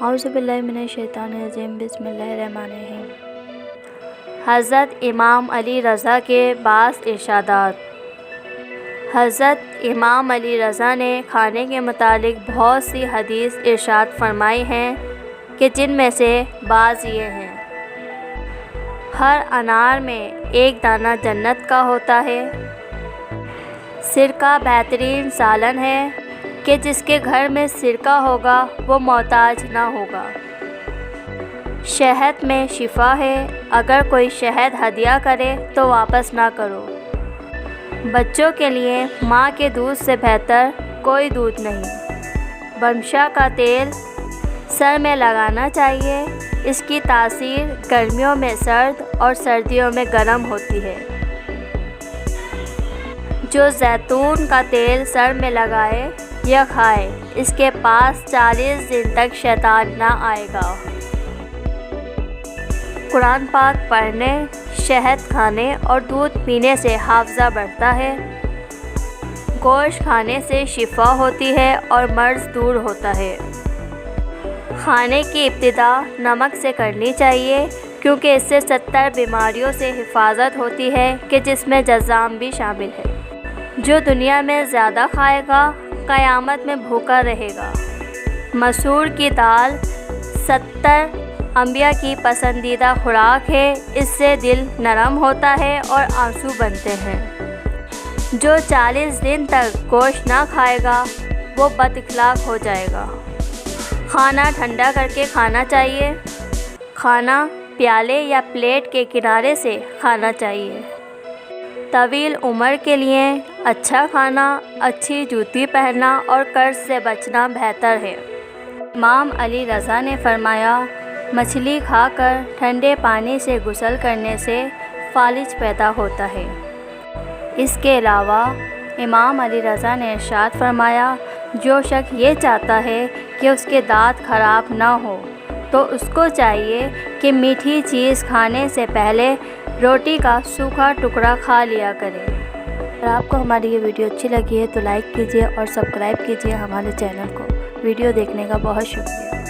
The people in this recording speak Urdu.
اعوذ باللہ من الشیطان الرجیم، بسم اللہ الرحمن الرحیم۔ حضرت امام علی رضا کے بعض ارشادات۔ حضرت امام علی رضا نے کھانے کے متعلق بہت سی حدیث ارشاد فرمائی ہیں کہ جن میں سے بعض یہ ہیں: ہر انار میں ایک دانہ جنت کا ہوتا ہے۔ سرکہ بہترین سالن ہے کہ جس کے گھر میں سرکہ ہوگا وہ محتاج نہ ہوگا۔ شہد میں شفا ہے، اگر کوئی شہد ہدیہ کرے تو واپس نہ کرو۔ بچوں کے لیے ماں کے دودھ سے بہتر کوئی دودھ نہیں۔ برمشا کا تیل سر میں لگانا چاہیے، اس کی تاثیر گرمیوں میں سرد اور سردیوں میں گرم ہوتی ہے۔ جو زیتون کا تیل سر میں لگائے یا کھائے، اس کے پاس 40 دن تک شیطان نہ آئے گا۔ قرآن پاک پڑھنے، شہد کھانے اور دودھ پینے سے حافظہ بڑھتا ہے۔ گوشت کھانے سے شفا ہوتی ہے اور مرض دور ہوتا ہے۔ کھانے کی ابتدا نمک سے کرنی چاہیے کیونکہ اس سے 70 بیماریوں سے حفاظت ہوتی ہے کہ جس میں جذام بھی شامل ہے۔ جو دنیا میں زیادہ کھائے گا قیامت میں بھوکا رہے گا۔ مسور کی دال 70 انبیاء کی پسندیدہ خوراک ہے، اس سے دل نرم ہوتا ہے اور آنسو بنتے ہیں۔ جو 40 دن تک گوشت نہ کھائے گا وہ بد اخلاق ہو جائے گا۔ کھانا ٹھنڈا کر کے کھانا چاہیے۔ کھانا پیالے یا پلیٹ کے کنارے سے کھانا چاہیے۔ طویل عمر کے لیے اچھا کھانا، اچھی جوتی پہننا اور قرض سے بچنا بہتر ہے۔ امام علی رضا نے فرمایا، مچھلی کھا کر ٹھنڈے پانی سے غسل کرنے سے فالج پیدا ہوتا ہے۔ اس کے علاوہ امام علی رضا نے ارشاد فرمایا، جو شخص یہ چاہتا ہے کہ اس کے دانت خراب نہ ہو تو اس کو چاہیے کہ میٹھی چیز کھانے سے پہلے روٹی کا سوکھا ٹکڑا کھا لیا کرے۔ اگر آپ کو ہماری یہ ویڈیو اچھی لگی ہے تو لائک کیجیے اور سبسکرائب کیجیے ہمارے چینل کو۔ ویڈیو دیکھنے کا بہت شکریہ۔